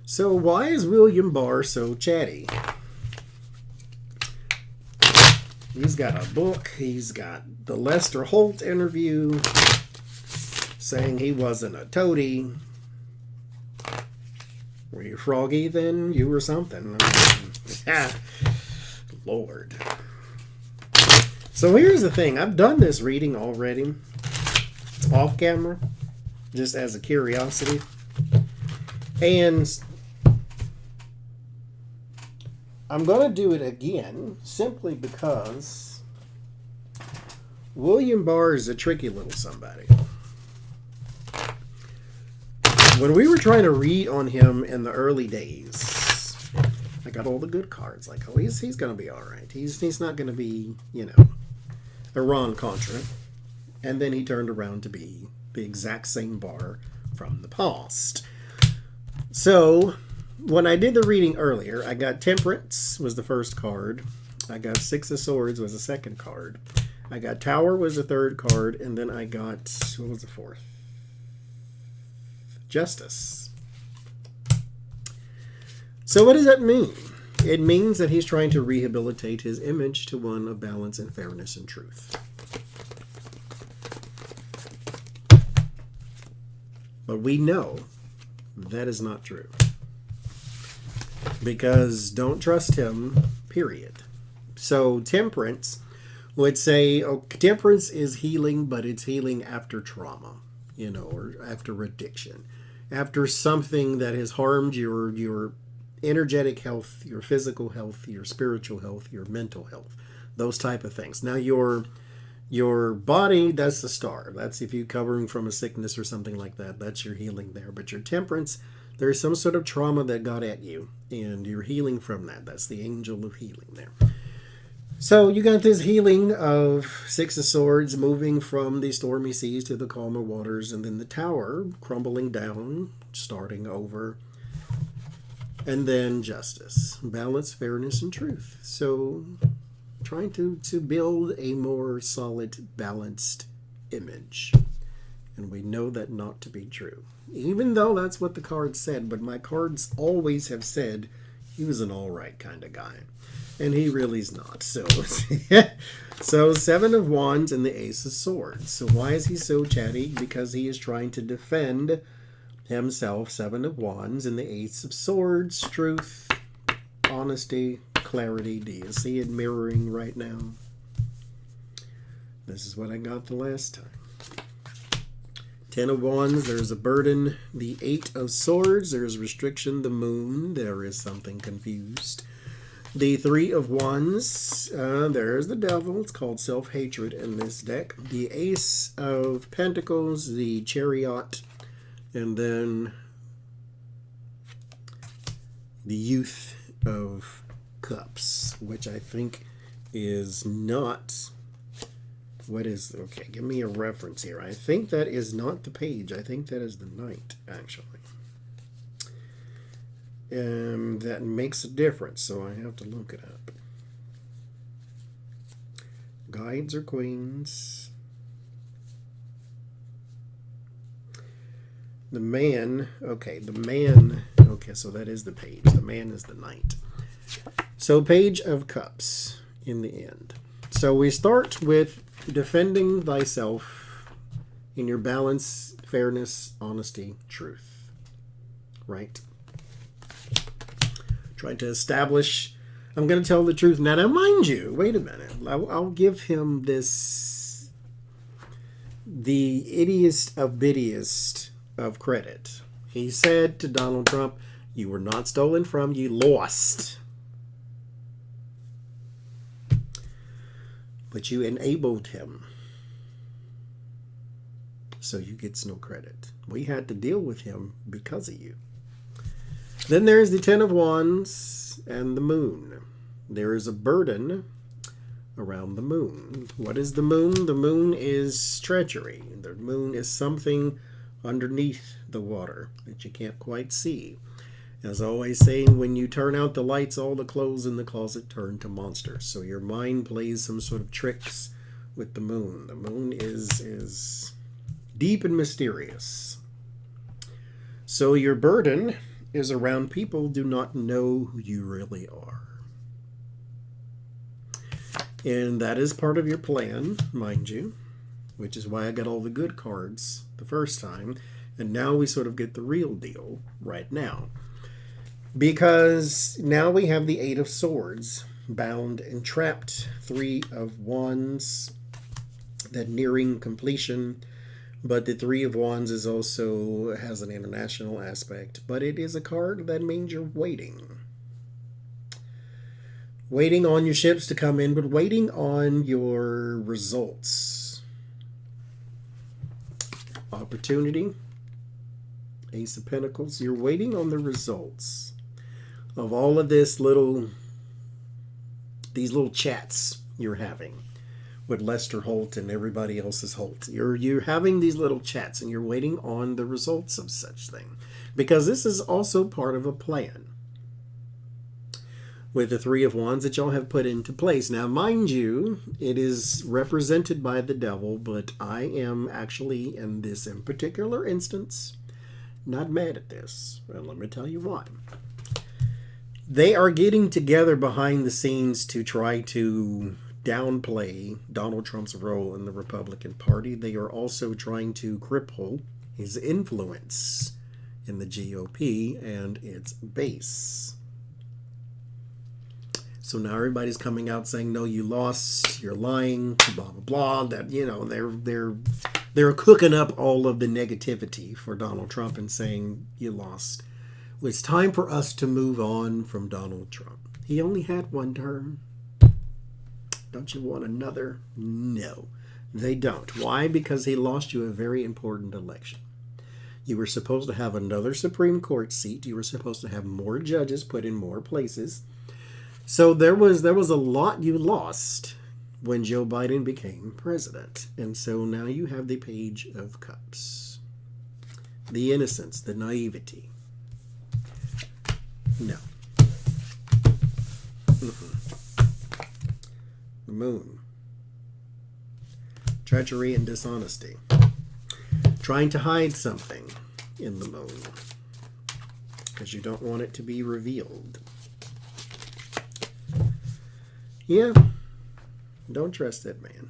So why is William Barr so chatty? He's got a book. He's got the Lester Holt interview saying he wasn't a toady. Were you froggy then? You were something. Lord. So here's the thing. I've done this reading already. Off camera. Just as a curiosity. And I'm going to do it again simply because William Barr is a tricky little somebody. When we were trying to read on him in the early days, I got all the good cards. Like, oh, he's going to be all right. He's not going to be, Iran-Contra. And then he turned around to be the exact same Barr from the past. So, when I did the reading earlier, I got Temperance was the first card. I got Six of Swords was the second card. I got Tower was the third card. And then I got, what was the fourth? Justice. So what does that mean? It means that he's trying to rehabilitate his image to one of balance and fairness and truth. But we know that is not true. Because don't trust him, period. So Temperance would say, Temperance is healing, but it's healing after trauma, or after addiction. After something that has harmed your energetic health, your physical health, your spiritual health, your mental health, those type of things. Now your body, that's the star. That's if you're covering from a sickness or something like that. That's your healing there. But your Temperance, there's some sort of trauma that got at you, and you're healing from that. That's the angel of healing there. So you got this healing of Six of Swords moving from the stormy seas to the calmer waters, and then the Tower crumbling down, starting over, and then Justice, balance, fairness, and truth. So trying to build a more solid, balanced image. And we know that not to be true. Even though that's what the cards said, but my cards always have said he was an alright kind of guy. And he really is not. So Seven of Wands and the Ace of Swords. So why is he so chatty? Because he is trying to defend himself. Seven of Wands and the Ace of Swords. Truth, honesty, clarity. Do you see it mirroring right now? This is what I got the last time. Ten of Wands, there's a burden. The Eight of Swords, there's restriction. The Moon, there is something confused. The Three of Wands, there's the Devil. It's called self-hatred in this deck. The Ace of Pentacles, the Chariot, and then the Youth of Cups, which I think is not... What is... Okay, give me a reference here. I think that is not the page. I think that is the Knight, actually. That makes a difference, so I have to look it up. Guides or Queens? The Man, okay, the Man, okay, so that is the page. The Man is the Knight. So Page of Cups in the end. So we start with defending thyself in your balance, fairness, honesty, truth. Right? Trying to establish, I'm going to tell the truth. Now mind you, wait a minute. I'll give him this, the ittiest of bittiest of credit. He said to Donald Trump, you were not stolen from, you lost. But you enabled him. So you get no credit. We had to deal with him because of you. Then there's the Ten of Wands and the Moon. There is a burden around the Moon. What is the Moon? The Moon is treachery. The Moon is something underneath the water that you can't quite see. As always saying, when you turn out the lights, all the clothes in the closet turn to monsters. So your mind plays some sort of tricks with the Moon. The Moon is deep and mysterious. So your burden is around people do not know who you really are. And that is part of your plan, mind you, which is why I got all the good cards the first time. And now we sort of get the real deal right now. Because now we have the Eight of Swords, bound and trapped, Three of Wands, that nearing completion. But the Three of Wands is also has an international aspect. But it is a card that means you're waiting. Waiting on your ships to come in, but waiting on your results. Opportunity. Ace of Pentacles. You're waiting on the results of all of these little chats you're having with Lester Holt and everybody else's Holt. You're having these little chats and you're waiting on the results of such thing. Because this is also part of a plan. With the Three of Wands that y'all have put into place. Now, mind you, it is represented by the devil, but I am actually, in this in particular instance, not mad at this. Well, let me tell you why. They are getting together behind the scenes to try to downplay Donald Trump's role in the Republican Party. They are also trying to cripple his influence in the GOP and its base. So now everybody's coming out saying, no, you lost, you're lying, blah, blah, blah. That, you know, they're cooking up all of the negativity for Donald Trump and saying you lost. Well, it's time for us to move on from Donald Trump. He only had one term. Don't you want another? No, they don't. Why? Because he lost you a very important election. You were supposed to have another Supreme Court seat. You were supposed to have more judges put in more places. So there was a lot you lost when Joe Biden became president. And so now you have the Page of Cups. The innocence, the naivety. No. The Moon. Treachery and dishonesty. Trying to hide something in the Moon. Because you don't want it to be revealed. Yeah, don't trust that man.